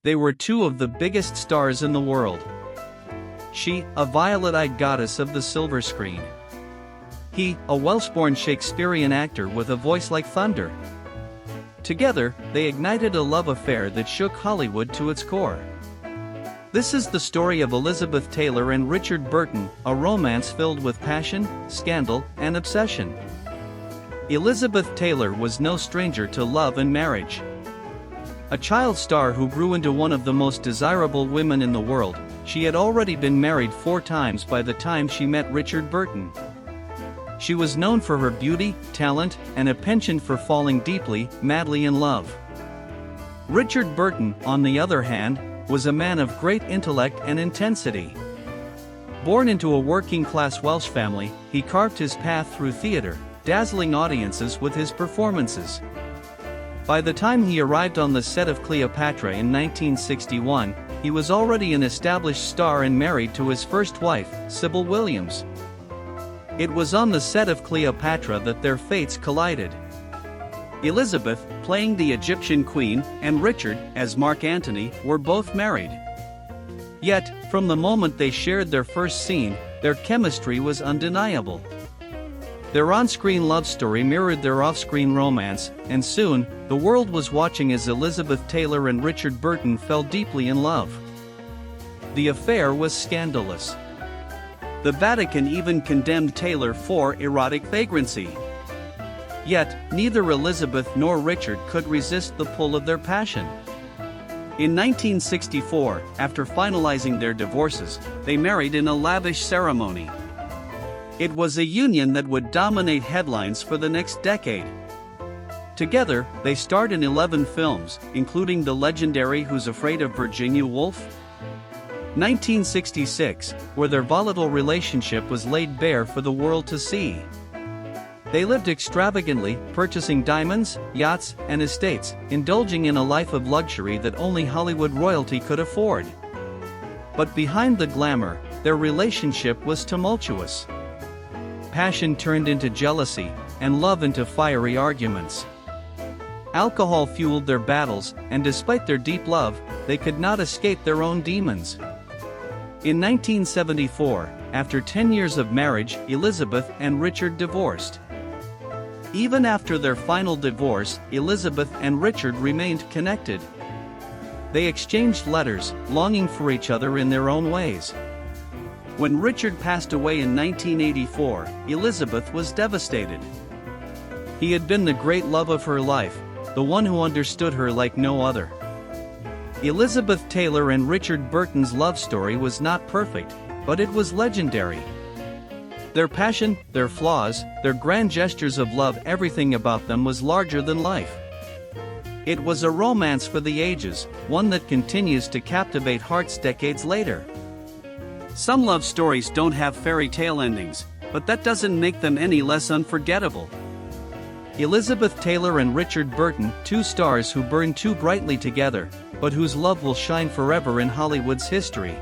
They were two of the biggest stars in the world. She, a violet-eyed goddess of the silver screen. He, a Welsh-born Shakespearean actor with a voice like thunder. Together, they ignited a love affair that shook Hollywood to its core. This is the story of Elizabeth Taylor and Richard Burton, a romance filled with passion, scandal, and obsession. Elizabeth Taylor was no stranger to love and marriage. A child star who grew into one of the most desirable women in the world, she had already been married 4 times by the time she met Richard Burton. She was known for her beauty, talent, and a penchant for falling deeply, madly in love. Richard Burton, on the other hand, was a man of great intellect and intensity. Born into a working-class Welsh family, he carved his path through theatre, dazzling audiences with his performances. By the time he arrived on the set of Cleopatra in 1961, he was already an established star and married to his first wife, Sybil Williams. It was on the set of Cleopatra that their fates collided. Elizabeth, playing the Egyptian queen, and Richard, as Mark Antony, were both married. Yet, from the moment they shared their first scene, their chemistry was undeniable. Their on-screen love story mirrored their off-screen romance, and soon, the world was watching as Elizabeth Taylor and Richard Burton fell deeply in love. The affair was scandalous. The Vatican even condemned Taylor for erotic vagrancy. Yet, neither Elizabeth nor Richard could resist the pull of their passion. In 1964, after finalizing their divorces, they married in a lavish ceremony. It was a union that would dominate headlines for the next decade. Together, they starred in 11 films, including the legendary Who's Afraid of Virginia Woolf? 1966, where their volatile relationship was laid bare for the world to see. They lived extravagantly, purchasing diamonds, yachts, and estates, indulging in a life of luxury that only Hollywood royalty could afford. But behind the glamour, their relationship was tumultuous. Passion turned into jealousy, and love into fiery arguments. Alcohol fueled their battles, and despite their deep love, they could not escape their own demons. In 1974, after 10 years of marriage, Elizabeth and Richard divorced. Even after their final divorce, Elizabeth and Richard remained connected. They exchanged letters, longing for each other in their own ways. When Richard passed away in 1984, Elizabeth was devastated. He had been the great love of her life, the one who understood her like no other. Elizabeth Taylor and Richard Burton's love story was not perfect, but it was legendary. Their passion, their flaws, their grand gestures of love, everything about them was larger than life. It was a romance for the ages, one that continues to captivate hearts decades later. Some love stories don't have fairy tale endings, but that doesn't make them any less unforgettable. Elizabeth Taylor and Richard Burton, two stars who burn too brightly together, but whose love will shine forever in Hollywood's history.